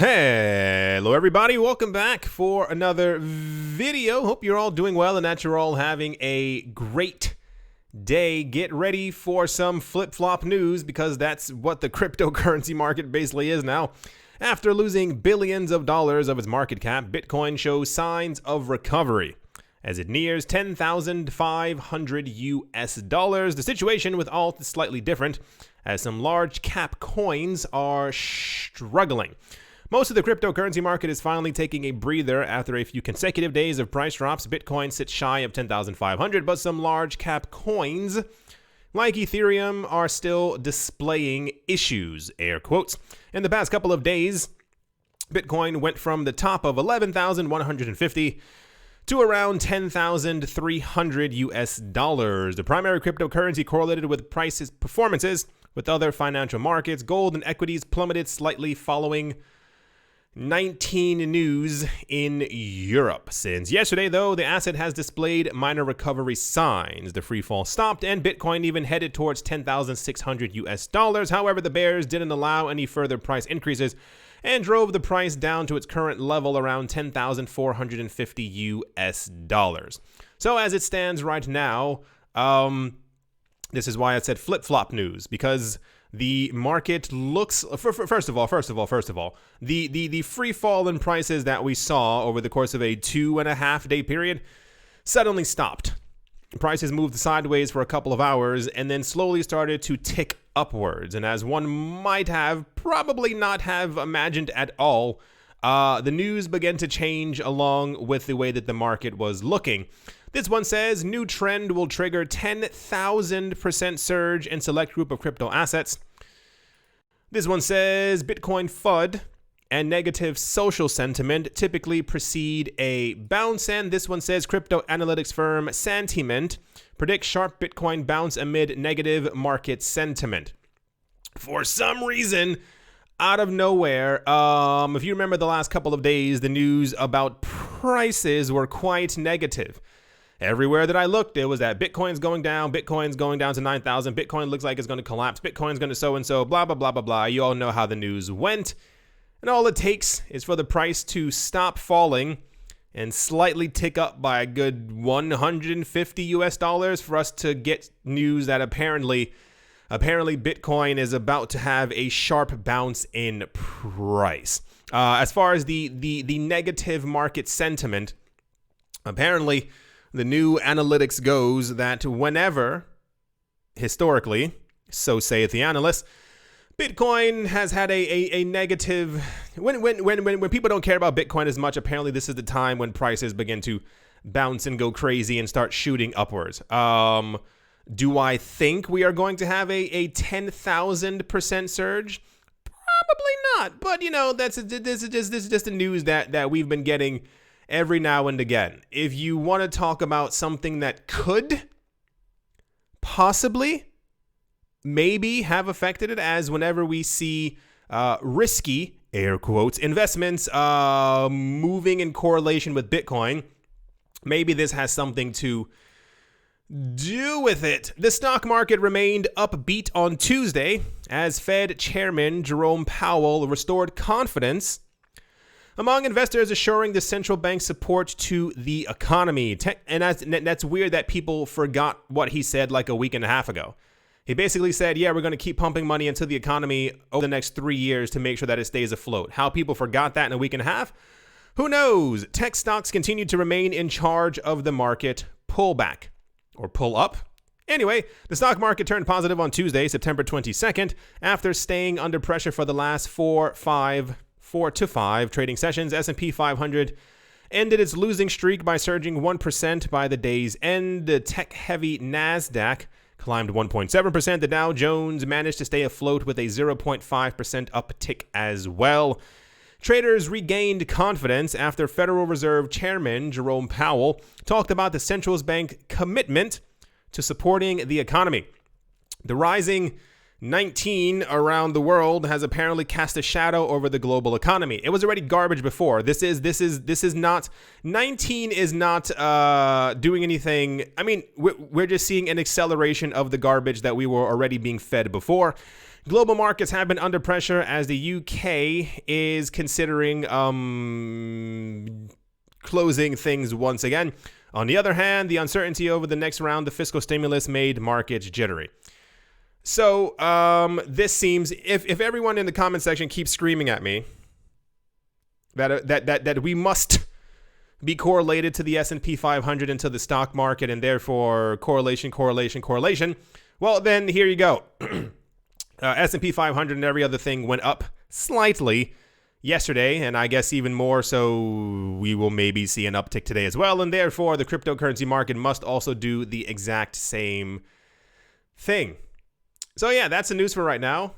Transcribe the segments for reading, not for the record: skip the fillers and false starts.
Hello everybody, welcome back for another video. Hope you're all doing well and that you're all having a great day. Get ready for some flip-flop news because that's what the cryptocurrency market basically is now. After losing billions of dollars of its market cap, Bitcoin shows signs of recovery as it nears $10,500. The situation with alt is slightly different as some large cap coins are struggling. Most of the cryptocurrency market is finally taking a breather after a few consecutive days of price drops. Bitcoin sits shy of 10,500, but some large cap coins like Ethereum are still displaying issues, air quotes. In the past couple of days, Bitcoin went from the top of 11,150 to around 10,300 US dollars. The primary cryptocurrency correlated with prices performances with other financial markets. Gold and equities plummeted slightly following 19 news in Europe. Since yesterday, though, the asset has displayed minor recovery signs. The free fall stopped and Bitcoin even headed towards 10,600 US dollars. However, the bears didn't allow any further price increases and drove the price down to its current level around 10,450 US dollars. So as it stands right now, this is why I said flip-flop news, because the market looks, first of all, the free fall in prices that we saw over the course of a 2.5 day period suddenly stopped. Prices moved sideways for a couple of hours and then slowly started to tick upwards. And as one might have probably not have imagined at all, the news began to change along with the way that the market was looking. This one says, new trend will trigger 10,000% surge in select group of crypto assets. This one says, Bitcoin FUD and negative social sentiment typically precede a bounce. And this one says, crypto analytics firm Santiment predicts sharp Bitcoin bounce amid negative market sentiment. For some reason, out of nowhere, if you remember the last couple of days, the news about prices were quite negative. Everywhere that I looked, it was that Bitcoin's going down to 9,000, Bitcoin looks like it's going to collapse, Bitcoin's going to so-and-so, blah, blah, blah, blah, blah. You all know how the news went. And all it takes is for the price to stop falling and slightly tick up by a good 150 US dollars for us to get news that apparently Bitcoin is about to have a sharp bounce in price. As far as the negative market sentiment, apparently the new analytics goes that whenever, historically, so saith the analysts, Bitcoin has had a negative, when people don't care about Bitcoin as much, apparently this is the time when prices begin to bounce and go crazy and start shooting upwards. Do I think we are going to have a 10,000% surge? Probably not, but this is just the news that we've been getting every now and again. If you want to talk about something that could possibly maybe have affected it, as whenever we see risky, air quotes, investments moving in correlation with Bitcoin, maybe this has something to do with it. The stock market remained upbeat on Tuesday as Fed Chairman Jerome Powell restored confidence among investors, assuring the central bank's support to the economy. And that's weird that people forgot what he said like a week and a half ago. He basically said, yeah, we're going to keep pumping money into the economy over the next 3 years to make sure that it stays afloat. How people forgot that in a week and a half? Who knows? Tech stocks continue to remain in charge of the market pullback or pull up. Anyway, the stock market turned positive on Tuesday, September 22nd, after staying under pressure for the last 4 to 5 trading sessions. S&P 500 ended its losing streak by surging 1% by the day's end. The tech-heavy NASDAQ climbed 1.7%. The Dow Jones managed to stay afloat with a 0.5% uptick as well. Traders regained confidence after Federal Reserve Chairman Jerome Powell talked about the central bank's commitment to supporting the economy. The rising 19 around the world has apparently cast a shadow over the global economy. It was already garbage before. This is not 19 is not doing anything. I mean, we're just seeing an acceleration of the garbage that we were already being fed before. Global markets have been under pressure as the UK is considering closing things once again. On the other hand, the uncertainty over the next round of fiscal stimulus made markets jittery. So this seems, if everyone in the comment section keeps screaming at me that we must be correlated to the S&P 500 and to the stock market, and therefore correlation, well, then here you go. S&P 500 and every other thing went up slightly yesterday, and I guess even more so we will maybe see an uptick today as well, and therefore the cryptocurrency market must also do the exact same thing. So yeah, that's the news for right now.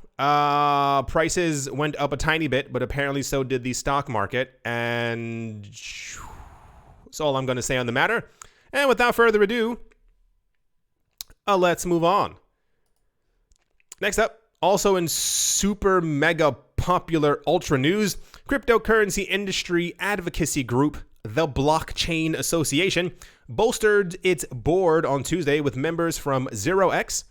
Prices went up a tiny bit, but apparently so did the stock market, and that's all I'm going to say on the matter. And without further ado, let's move on. Next up, also in super mega popular ultra news, cryptocurrency industry advocacy group, the Blockchain Association, bolstered its board on Tuesday with members from 0x,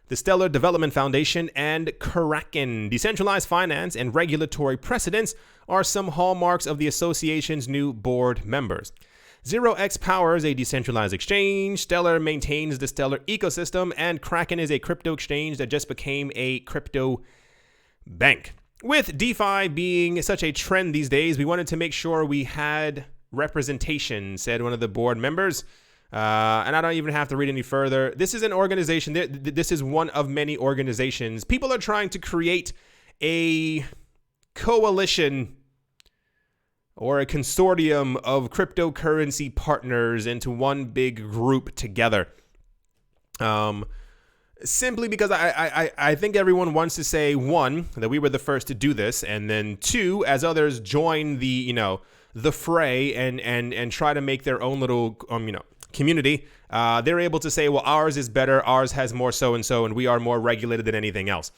the Stellar Development Foundation, and Kraken. Decentralized finance and regulatory precedents are some hallmarks of the association's new board members. 0x powers a decentralized exchange, Stellar maintains the Stellar ecosystem, and Kraken is a crypto exchange that just became a crypto bank. With DeFi being such a trend these days, we wanted to make sure we had representation, said one of the board members. And I don't even have to read any further. This is an organization. This is one of many organizations. People are trying to create a coalition or a consortium of cryptocurrency partners into one big group together. Simply because I think everyone wants to say, one, that we were the first to do this, and then two, as others join the fray and try to make their own little community, they're able to say, well, ours is better, ours has more so-and-so, and we are more regulated than anything else.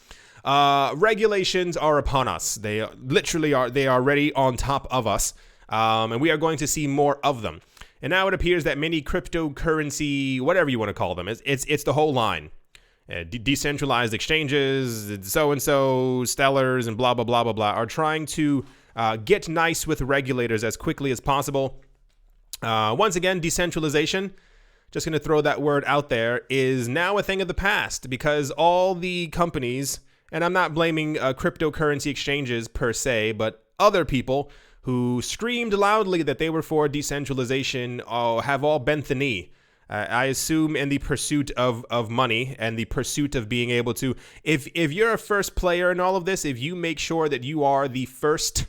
Regulations are upon us. They literally are. They are already on top of us, and we are going to see more of them. And now it appears that many cryptocurrency, whatever you want to call them, it's the whole line. Decentralized exchanges, so-and-so, Stellars, and blah, blah, blah, blah, blah, are trying to get nice with regulators as quickly as possible. Once again, decentralization, just going to throw that word out there, is now a thing of the past because all the companies, and I'm not blaming cryptocurrency exchanges per se, but other people who screamed loudly that they were for decentralization have all bent the knee. I assume in the pursuit of money and the pursuit of being able to, if you're a first player in all of this, if you make sure that you are the first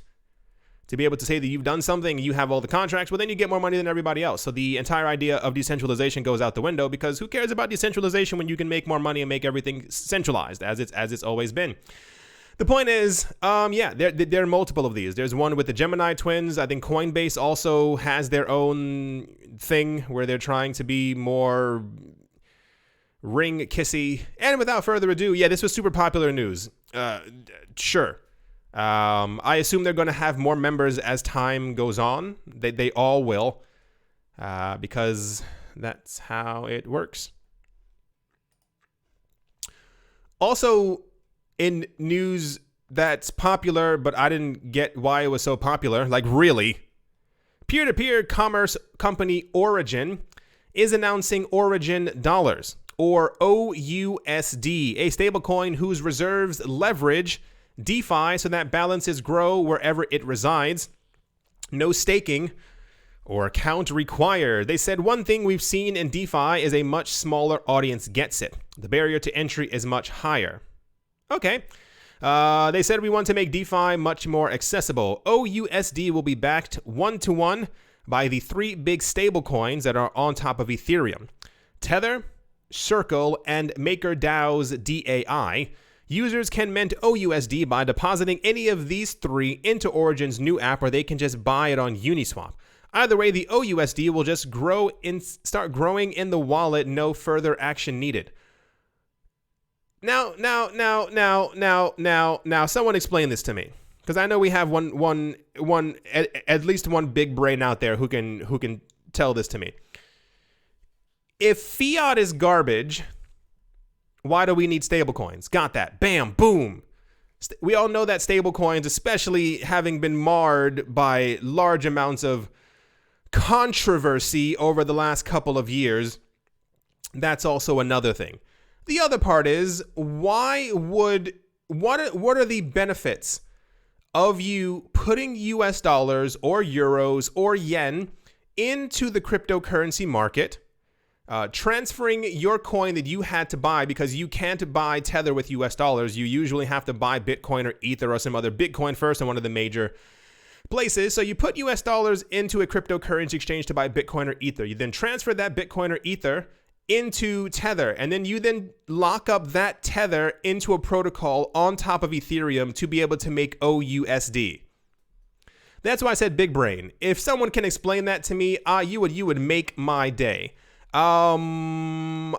to be able to say that you've done something, you have all the contracts, well, then you get more money than everybody else. So the entire idea of decentralization goes out the window because who cares about decentralization when you can make more money and make everything centralized as it's always been. The point is, there are multiple of these. There's one with the Gemini twins. I think Coinbase also has their own thing where they're trying to be more ring kissy. And without further ado, this was super popular news. Sure. I assume they're going to have more members as time goes on. They all will, because that's how it works. Also, in news that's popular, but I didn't get why it was so popular, like really, peer-to-peer commerce company Origin is announcing Origin Dollars, or OUSD, a stablecoin whose reserves leverage DeFi so that balances grow wherever it resides. No staking or account required. They said one thing we've seen in DeFi is a much smaller audience gets it. The barrier to entry is much higher. Okay. They said we want to make DeFi much more accessible. OUSD will be backed one-to-one by the three big stablecoins that are on top of Ethereum: Tether, Circle, and MakerDAO's DAI. Users can mint OUSD by depositing any of these three into Origin's new app, or they can just buy it on Uniswap. Either way, the OUSD will just start growing in the wallet, no further action needed. Now, someone explain this to me, because I know we have at least one big brain out there who can tell this to me. If fiat is garbage, why do we need stablecoins? Got that? Bam, boom. We all know that stablecoins, especially having been marred by large amounts of controversy over the last couple of years, that's also another thing. The other part is, what are the benefits of you putting US dollars or euros or yen into the cryptocurrency market, transferring your coin that you had to buy, because you can't buy Tether with US dollars. You usually have to buy Bitcoin or Ether or some other Bitcoin first in one of the major places. So you put US dollars into a cryptocurrency exchange to buy Bitcoin or Ether. You then transfer that Bitcoin or Ether into Tether, and then you lock up that Tether into a protocol on top of Ethereum to be able to make OUSD. That's why I said big brain. If someone can explain that to me, you would make my day. I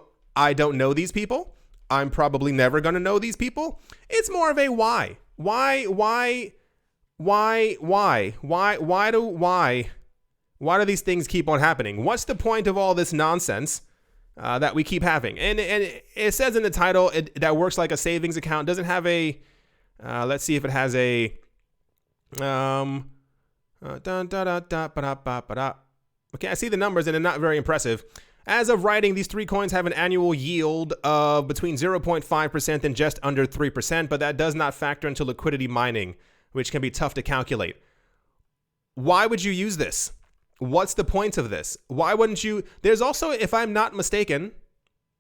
don't know these people. I'm probably never going to know these people. It's more of a why. Why do these things keep on happening? What's the point of all this nonsense that we keep having? And it says in the title that works like a savings account. Doesn't have a, let's see if it has a, okay, I see the numbers and they're not very impressive. As of writing, these three coins have an annual yield of between 0.5% and just under 3%, but that does not factor into liquidity mining, which can be tough to calculate. Why would you use this? What's the point of this? Why wouldn't you? There's also, if I'm not mistaken,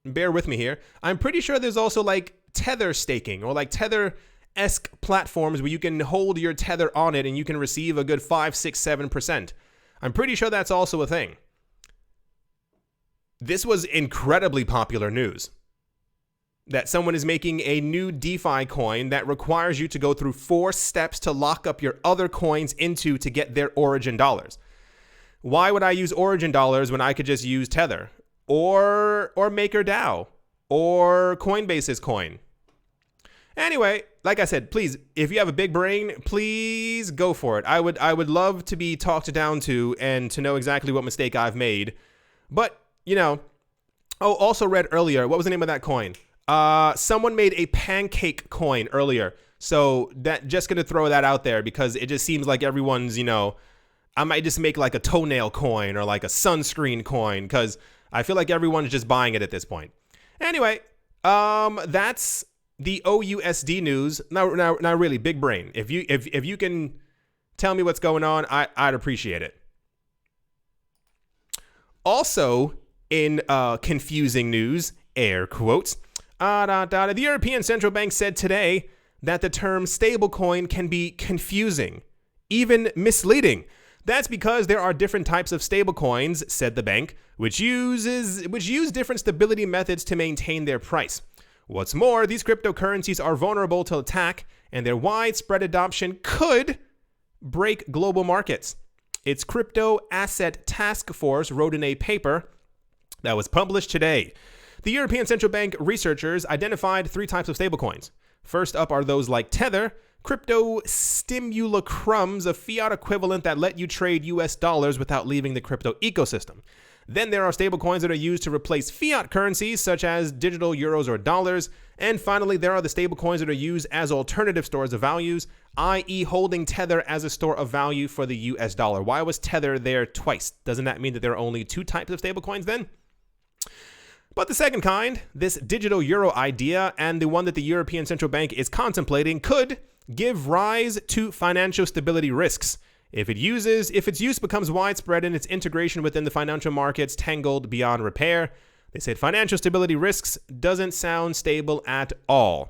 bear with me here, I'm pretty sure there's also like Tether staking or like Tether-esque platforms where you can hold your Tether on it and you can receive a good 5, 6, 7%. I'm pretty sure that's also a thing. This was incredibly popular news, that someone is making a new DeFi coin that requires you to go through 4 steps to lock up your other coins into to get their origin dollars. Why would I use origin dollars when I could just use Tether or MakerDAO or Coinbase's coin? Anyway, like I said, please, if you have a big brain, please go for it. I would love to be talked down to and to know exactly what mistake I've made. But also read earlier, what was the name of that coin? Someone made a pancake coin earlier. So that just going to throw that out there because it just seems like everyone's, I might just make like a toenail coin or like a sunscreen coin because I feel like everyone's just buying it at this point. Anyway, that's the OUSD news. Now really, big brain. If you can tell me what's going on, I'd appreciate it. Also, in confusing news, air quotes, the European Central Bank said today that the term stablecoin can be confusing, even misleading. That's because there are different types of stablecoins, said the bank, which use different stability methods to maintain their price. What's more, these cryptocurrencies are vulnerable to attack, and their widespread adoption could break global markets. Its Crypto Asset Task Force wrote in a paper that was published today. The European Central Bank researchers identified 3 types of stablecoins. First up are those like Tether, crypto simulacrums, a fiat equivalent that let you trade US dollars without leaving the crypto ecosystem. Then there are stablecoins that are used to replace fiat currencies such as digital euros or dollars. And finally, there are the stablecoins that are used as alternative stores of values, i.e. holding Tether as a store of value for the US dollar. Why was Tether there twice? Doesn't that mean that there are only 2 types of stablecoins then? But the second kind, this digital euro idea, and the one that the European Central Bank is contemplating, could give rise to financial stability risks. If its use becomes widespread and its integration within the financial markets tangled beyond repair, they said financial stability risks doesn't sound stable at all.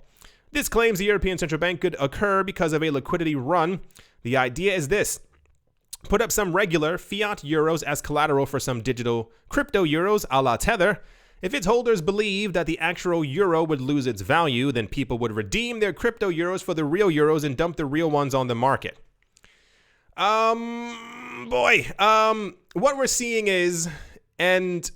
This claims the European Central Bank could occur because of a liquidity run. The idea is this: put up some regular fiat euros as collateral for some digital crypto euros a la Tether. If its holders believe that the actual euro would lose its value, then people would redeem their crypto euros for the real euros and dump the real ones on the market. What we're seeing is, and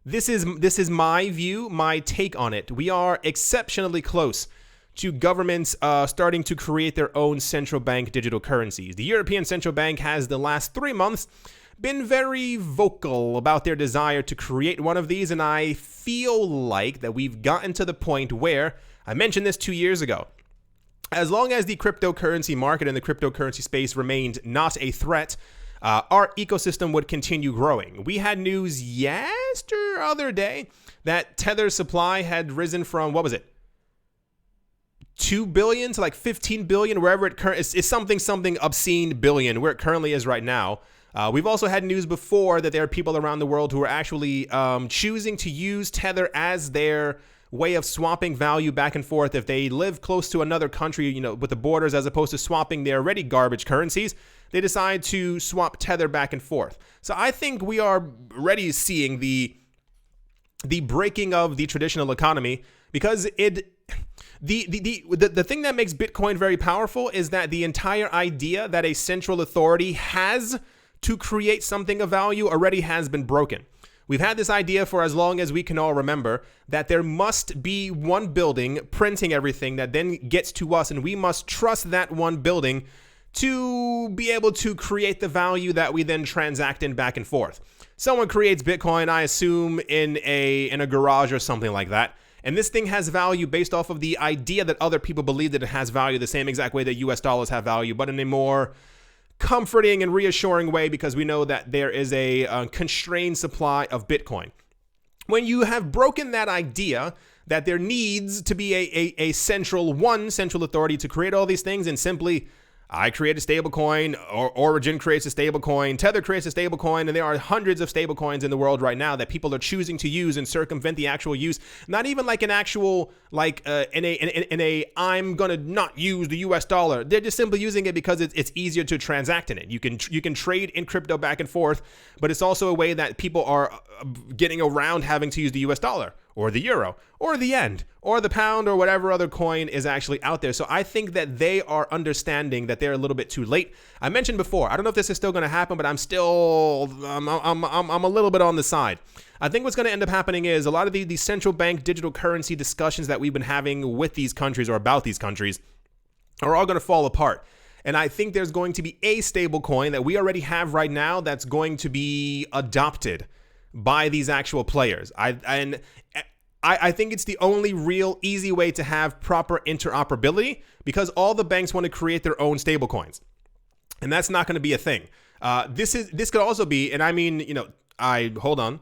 This is my view, my take on it. We are exceptionally close to governments starting to create their own central bank digital currencies. The European Central Bank has the last 3 months been very vocal about their desire to create one of these, and I feel like that we've gotten to the point where, I mentioned this 2 years ago, as long as the cryptocurrency market and the cryptocurrency space remained not a threat, our ecosystem would continue growing. We had news other day that Tether's supply had risen from, what was it, 2 billion to like 15 billion, wherever it is something obscene billion, where it currently is right now. We've also had news before that there are people around the world who are actually choosing to use Tether as their way of swapping value back and forth. If they live close to another country, with the borders, as opposed to swapping their already garbage currencies, they decide to swap Tether back and forth. So I think we are already seeing the breaking of the traditional economy, because the thing that makes Bitcoin very powerful is that the entire idea that a central authority has to create something of value already has been broken. We've had this idea for as long as we can all remember, that there must be one building printing everything that then gets to us, and we must trust that one building to be able to create the value that we then transact in back and forth. Someone creates Bitcoin, I assume, in a garage or something like that. And this thing has value based off of the idea that other people believe that it has value the same exact way that US dollars have value, but in a more comforting and reassuring way, because we know that there is a constrained supply of Bitcoin. When you have broken that idea that there needs to be a central authority to create all these things, and simply I create a stablecoin, or Origin creates a stablecoin, Tether creates a stablecoin, and there are hundreds of stablecoins in the world right now that people are choosing to use and circumvent the actual use. Not even like an actual, I'm gonna not use the US dollar. They're just simply using it because it's easier to transact in it. You can trade in crypto back and forth, but it's also a way that people are getting around having to use the US dollar, or the euro, or the yen, or the pound, or whatever other coin is actually out there. So I think that they are understanding that they're a little bit too late. I mentioned before, I don't know if this is still going to happen, but I'm a little bit on the side. I think what's going to end up happening is a lot of the central bank digital currency discussions that we've been having with these countries, or about these countries, are all going to fall apart. And I think there's going to be a stable coin that we already have right now that's going to be adopted by these actual players. I think it's the only real easy way to have proper interoperability, because all the banks want to create their own stablecoins, and that's not going to be a thing. This could also be, and I mean, hold on,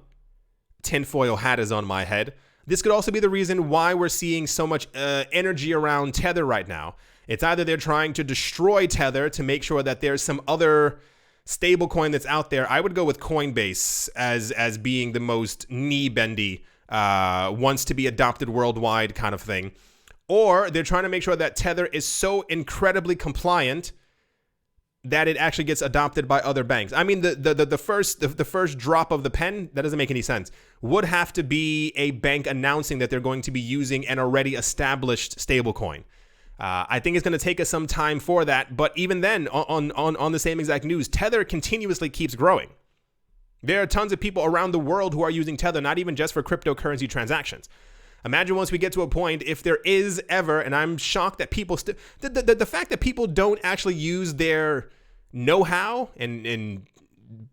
tinfoil hat is on my head. This could also be the reason why we're seeing so much energy around Tether right now. It's either they're trying to destroy Tether to make sure that there's some other stablecoin that's out there. I would go with Coinbase as being the most knee-bendy, wants to be adopted worldwide kind of thing. Or they're trying to make sure that Tether is so incredibly compliant that it actually gets adopted by other banks. I mean, the first drop of the pen, that doesn't make any sense, would have to be a bank announcing that they're going to be using an already established stablecoin. I think it's going to take us some time for that, but even then, on the same exact news, Tether continuously keeps growing. There are tons of people around the world who are using Tether, not even just for cryptocurrency transactions. Imagine once we get to a point, if there is ever, and I'm shocked that people still, the fact that people don't actually use their know-how and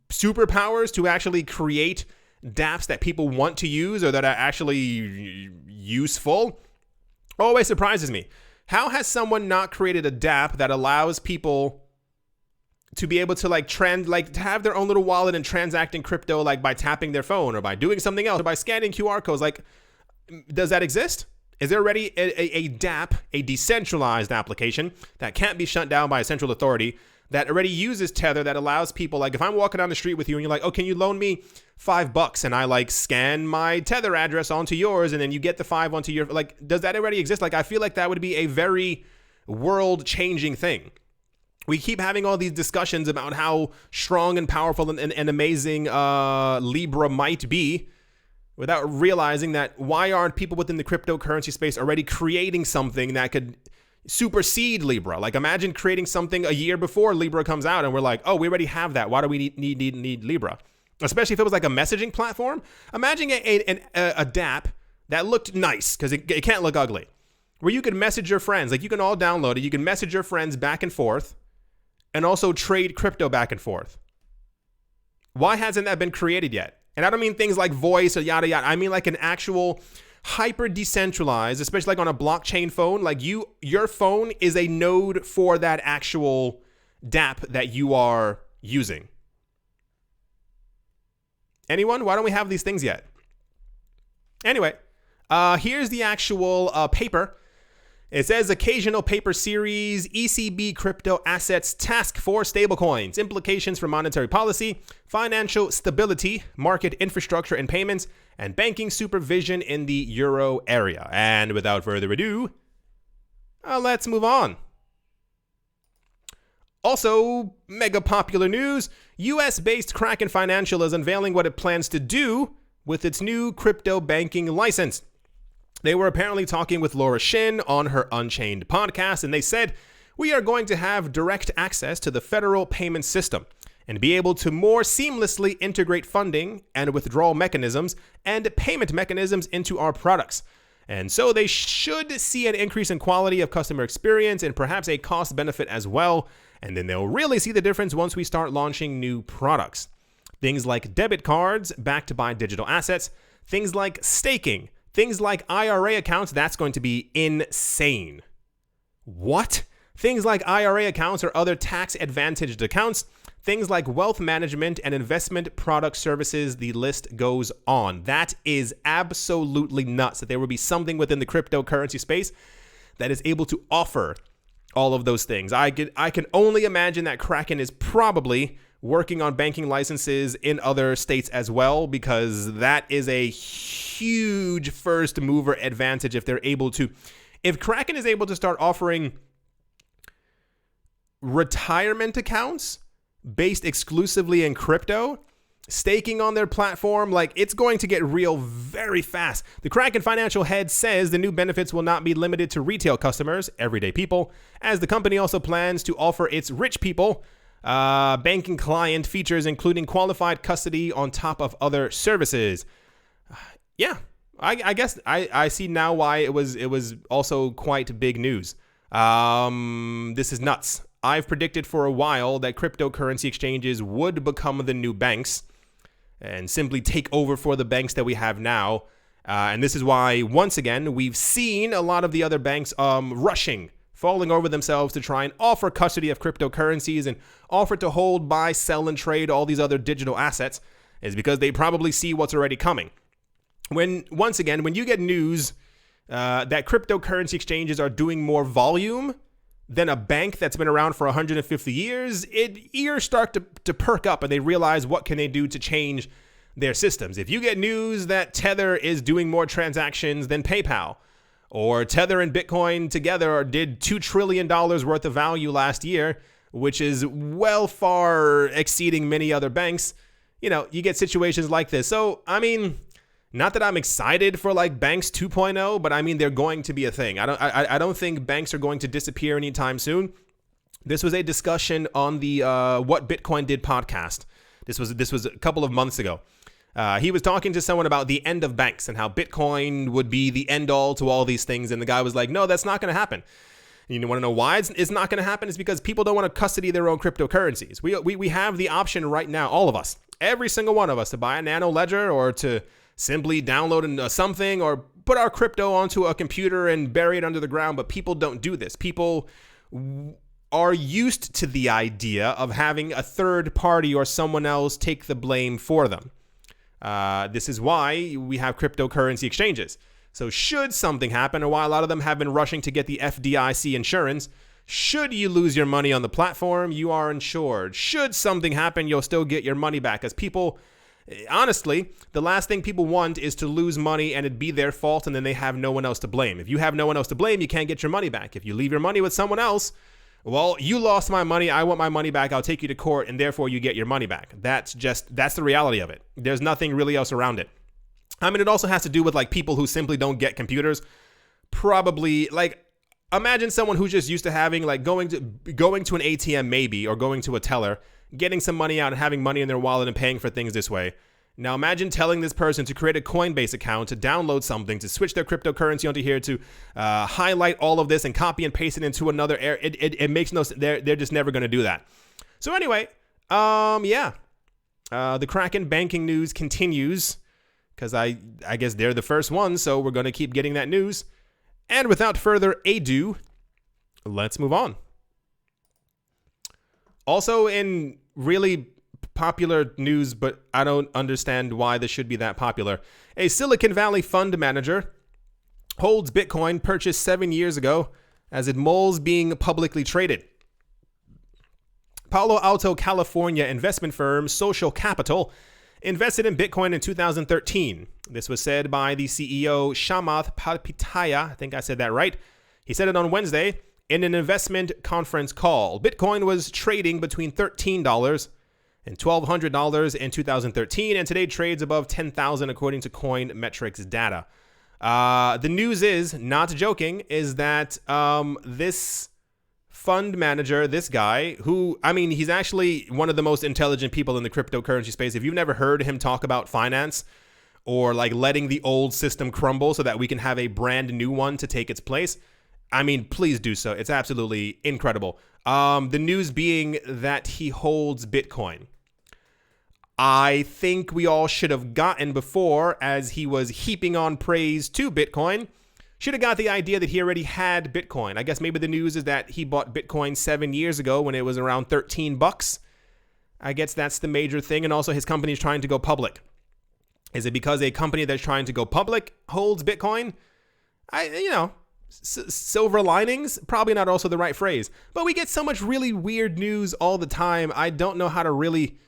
superpowers to actually create dApps that people want to use or that are actually useful always surprises me. How has someone not created a dApp that allows people to be able to to have their own little wallet and transact in crypto, like by tapping their phone or by doing something else or by scanning QR codes? Like, does that exist? Is there already a dApp, a decentralized application that can't be shut down by a central authority that already uses Tether, that allows people, like if I'm walking down the street with you and you're like, oh, can you loan me $5? And I scan my Tether address onto yours, and then you get the 5 onto your, does that already exist? I feel like that would be a very world-changing thing. We keep having all these discussions about how strong and powerful and amazing Libra might be, without realizing that why aren't people within the cryptocurrency space already creating something that could supersede Libra? Imagine creating something a year before Libra comes out and we're like, oh, we already have that. Why do we need Libra? especially if it was like a messaging platform. Imagine a DApp that looked nice, because it can't look ugly, where you could message your friends. Like, you can all download it. You can message your friends back and forth and also trade crypto back and forth. Why hasn't that been created yet? And I don't mean things like voice or yada yada. I mean like an actual hyper decentralized, especially like on a blockchain phone. Like, your phone is a node for that actual DApp that you are using. Anyone? Why don't we have these things yet? Anyway, here's the actual paper. It says occasional paper series, ECB crypto assets task for stablecoins, implications for monetary policy, financial stability, market infrastructure and payments, and banking supervision in the euro area. And without further ado, let's move on. Also, mega popular news, US-based Kraken Financial is unveiling what it plans to do with its new crypto banking license. They were apparently talking with Laura Shin on her Unchained podcast, and they said, "We are going to have direct access to the federal payment system and be able to more seamlessly integrate funding and withdrawal mechanisms and payment mechanisms into our products. And so they should see an increase in quality of customer experience and perhaps a cost benefit as well. And then they'll really see the difference once we start launching new products. Things like debit cards backed by digital assets, things like staking, things like IRA accounts, that's going to be insane." What? Things like IRA accounts or other tax-advantaged accounts, things like wealth management and investment product services, the list goes on. That is absolutely nuts that there will be something within the cryptocurrency space that is able to offer all of those things. I can only imagine that Kraken is probably working on banking licenses in other states as well, because that is a huge first mover advantage if they're able to. If Kraken is able to start offering retirement accounts based exclusively in crypto, staking on their platform, like, it's going to get real very fast. The Kraken financial head says the new benefits will not be limited to retail customers, everyday people, as the company also plans to offer its rich people banking client features, including qualified custody on top of other services. Yeah, I guess I see now why it was also quite big news. This is nuts. I've predicted for a while that cryptocurrency exchanges would become the new banks and simply take over for the banks that we have now. And this is why, once again, we've seen a lot of the other banks falling over themselves to try and offer custody of cryptocurrencies and offer to hold, buy, sell, and trade all these other digital assets, is because they probably see what's already coming. Once again, when you get news that cryptocurrency exchanges are doing more volume than a bank that's been around for 150 years, ears start to perk up and they realize what can they do to change their systems. If you get news that Tether is doing more transactions than PayPal, or Tether and Bitcoin together did $2 trillion worth of value last year, which is well far exceeding many other banks, you get situations like this. So, I mean, not that I'm excited for like banks 2.0, but I mean, they're going to be a thing. I don't think banks are going to disappear anytime soon. This was a discussion on the What Bitcoin Did podcast. This was a couple of months ago. He was talking to someone about the end of banks and how Bitcoin would be the end all to all these things. And the guy was like, no, that's not going to happen. And you want to know why it's not going to happen? It's because people don't want to custody their own cryptocurrencies. We have the option right now, all of us, every single one of us, to buy a Nano ledger or to simply download something or put our crypto onto a computer and bury it under the ground. But people don't do this. People are used to the idea of having a third party or someone else take the blame for them. This is why we have cryptocurrency exchanges. So should something happen, or why a lot of them have been rushing to get the FDIC insurance, should you lose your money on the platform, you are insured. Should something happen, you'll still get your money back. As people, honestly, the last thing people want is to lose money and it be their fault and then they have no one else to blame. If you have no one else to blame, you can't get your money back. If you leave your money with someone else, well, you lost my money, I want my money back, I'll take you to court, and therefore you get your money back. That's the reality of it. There's nothing really else around it. I mean, it also has to do with like people who simply don't get computers. Probably, like, imagine someone who's just used to having like going to an ATM maybe, or going to a teller, getting some money out and having money in their wallet and paying for things this way. Now imagine telling this person to create a Coinbase account, to download something, to switch their cryptocurrency onto here, to highlight all of this and copy and paste it into another area. It makes no sense. They're just never going to do that. So anyway, the Kraken banking news continues, because I guess they're the first ones, so we're going to keep getting that news. And without further ado, let's move on. Also in really popular news, but I don't understand why this should be that popular. A Silicon Valley fund manager holds Bitcoin purchased 7 years ago as it mulls being publicly traded. Palo Alto, California investment firm Social Capital invested in Bitcoin in 2013. This was said by the CEO Shamath Palpitaya. I think I said that right. He said it on Wednesday in an investment conference call. Bitcoin was trading between $13 and $1,200 in 2013, and today trades above $10,000 according to Coin Metrics data. The news is, not joking, is that this fund manager, this guy, who, I mean, he's actually one of the most intelligent people in the cryptocurrency space. If you've never heard him talk about finance or like letting the old system crumble so that we can have a brand new one to take its place, I mean, please do so. It's absolutely incredible. The news being that he holds Bitcoin. I think we all should have gotten before, as he was heaping on praise to Bitcoin, should have got the idea that he already had Bitcoin. I guess maybe the news is that he bought Bitcoin 7 years ago when it was around $13. I guess that's the major thing. And also his company is trying to go public. Is it because a company that's trying to go public holds Bitcoin? Silver linings, probably not also the right phrase. But we get so much really weird news all the time. I don't know how to really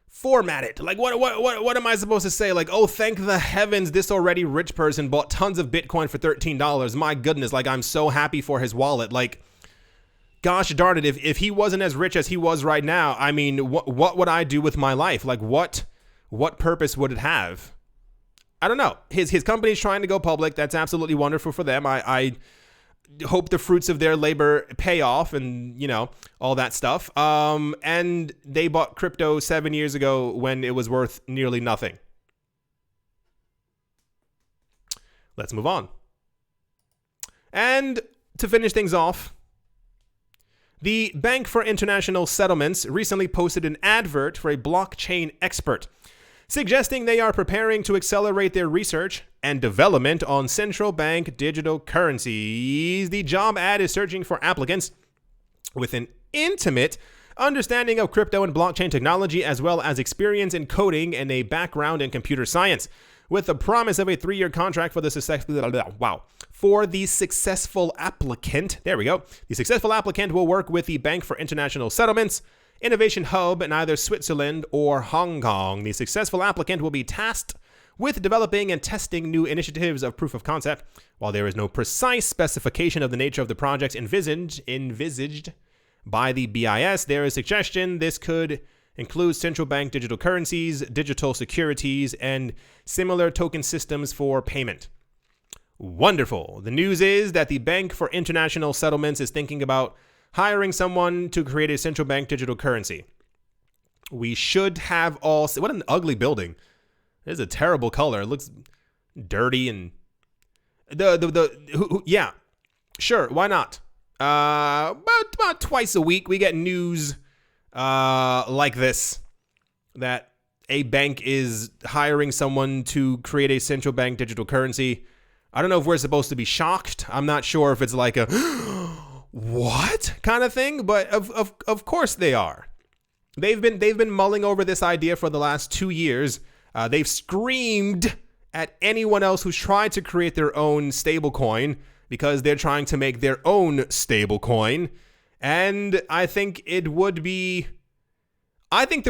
format it. Like, what am I supposed to say? Like, oh, thank the heavens this already rich person bought tons of Bitcoin for $13. My goodness, like, I'm so happy for his wallet. Like, gosh darn it, if he wasn't as rich as he was right now, I mean, what would I do with my life? Like, what purpose would it have? I don't know. His company's trying to go public. That's absolutely wonderful for them. I hope the fruits of their labor pay off, and all that stuff. And they bought crypto 7 years ago when it was worth nearly nothing. Let's move on. And to finish things off, the Bank for International Settlements recently posted an advert for a blockchain expert, suggesting they are preparing to accelerate their research and development on central bank digital currencies. The job ad is searching for applicants with an intimate understanding of crypto and blockchain technology, as well as experience in coding and a background in computer science, with the promise of a 3-year contract for the successful applicant. There we go. The successful applicant will work with the Bank for International Settlements Innovation Hub in either Switzerland or Hong Kong. The successful applicant will be tasked with developing and testing new initiatives of proof of concept. While there is no precise specification of the nature of the projects envisaged by the BIS, there is suggestion this could include central bank digital currencies, digital securities, and similar token systems for payment. Wonderful. The news is that the Bank for International Settlements is thinking about hiring someone to create a central bank digital currency. We should have all... What an ugly building. It is a terrible color. It looks dirty and... Yeah, sure, why not? About twice a week we get news like this, that a bank is hiring someone to create a central bank digital currency. I don't know if we're supposed to be shocked. I'm not sure if it's like a what kind of thing, but of course they are. They've been mulling over this idea for the last 2 years. They've screamed at anyone else who's tried to create their own stablecoin, because they're trying to make their own stablecoin. And I think the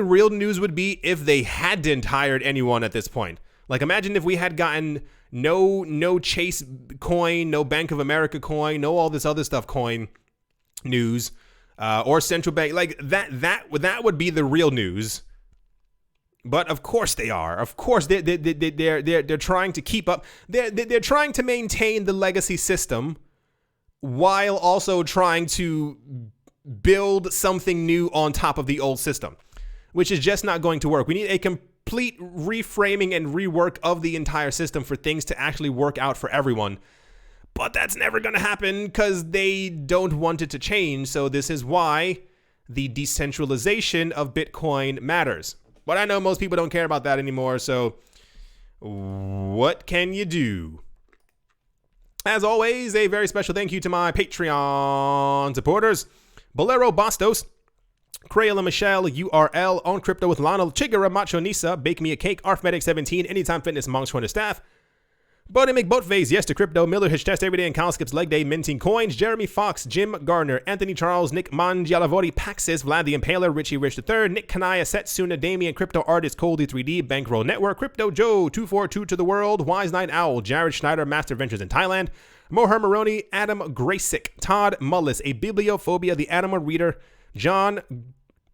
real news would be if they hadn't hired anyone at this point. Like, imagine if we had gotten no Chase coin, no Bank of America coin, no all this other stuff coin news, or central bank. Like, that would be the real news. But of course they are. Of course they're trying to keep up. They're trying to maintain the legacy system while also trying to build something new on top of the old system, which is just not going to work. We need a complete reframing and rework of the entire system for things to actually work out for everyone. But that's never going to happen because they don't want it to change. So this is why the decentralization of Bitcoin matters. But I know most people don't care about that anymore. So what can you do? As always, a very special thank you to my Patreon supporters: Bolero Bastos, Crayola Michelle, URL, On Crypto with Lionel, Chigara Macho Nisa, Bake Me a Cake, Arfmedic17, Anytime Fitness, Monks Twitter Staff, Bodie McBoatface, Yes to Crypto, Miller Hitch Test Every Day, and Kyle Skips Leg Day, Minting Coins, Jeremy Fox, Jim Gardner, Anthony Charles, Nick Mangialavori, Paxis, Vlad the Impaler, Richie Rich III, Nick Kanaya, Setsuna, Damien, Crypto Artist, Coldy 3D, Bankroll Network, Crypto Joe, 242 to the World, Wise Night Owl, Jared Schneider, Master Ventures in Thailand, Moher Maroney, Adam Graysick, Todd Mullis, A Bibliophobia, The Animal Reader, John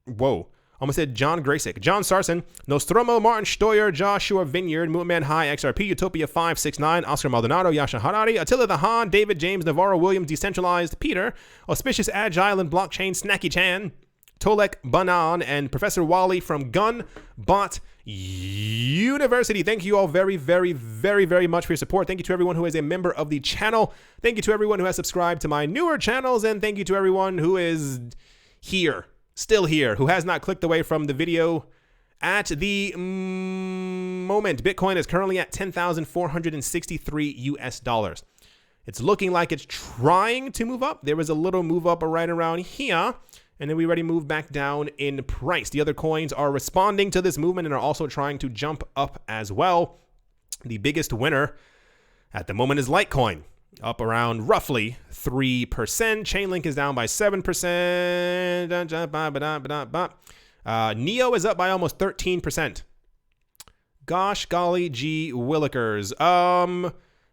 Graysick, John Sarson, Nostromo, Martin Steuer, Joshua Vineyard, Moonman High, XRP, Utopia 569, Oscar Maldonado, Yasha Harari, Attila the Han, David James, Navarro Williams, Decentralized, Peter, Auspicious Agile and Blockchain, Snacky Chan, Tolek Banan, and Professor Wally from Gunbot University. Thank you all very, very, very, very much for your support. Thank you to everyone who is a member of the channel. Thank you to everyone who has subscribed to my newer channels. And thank you to everyone who is here, still here, who has not clicked away from the video. At the moment, Bitcoin is currently at 10,463 US dollars. It's looking like it's trying to move up. There was a little move up right around here, and then we already moved back down in price. The other coins are responding to this movement and are also trying to jump up as well. The biggest winner at the moment is Litecoin, up around roughly 3%. Chainlink is down by 7%. Neo is up by almost 13%. Gosh golly gee willikers.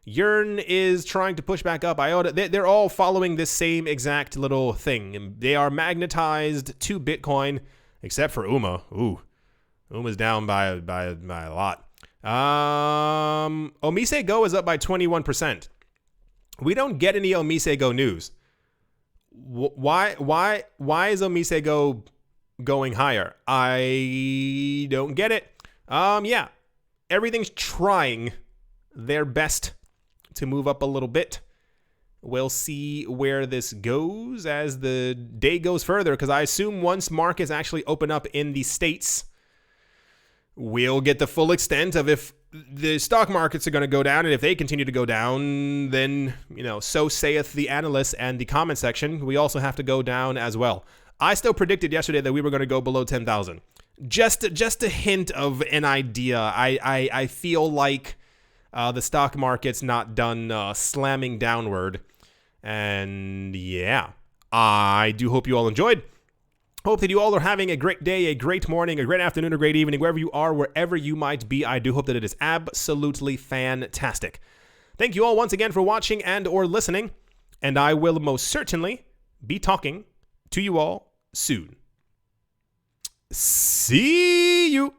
Yearn is trying to push back up. IOTA, they're all following this same exact little thing. They are magnetized to Bitcoin, except for UMA. Ooh, UMA's down by a lot. Omise Go is up by 21%. We don't get any Omise Go news. Why is Omise Go going higher? I don't get it. Yeah, everything's trying their best to move up a little bit. We'll see where this goes as the day goes further, because I assume once markets actually open up in the States, we'll get the full extent of if the stock markets are going to go down, and if they continue to go down, then, so saith the analysts and the comment section, we also have to go down as well. I still predicted yesterday that we were going to go below 10,000. Just a hint of an idea. I feel like the stock market's not done slamming downward. And yeah, I do hope you all enjoyed. Hope that you all are having a great day, a great morning, a great afternoon, a great evening, wherever you are, wherever you might be. I do hope that it is absolutely fantastic. Thank you all once again for watching and or listening. And I will most certainly be talking to you all soon. See you.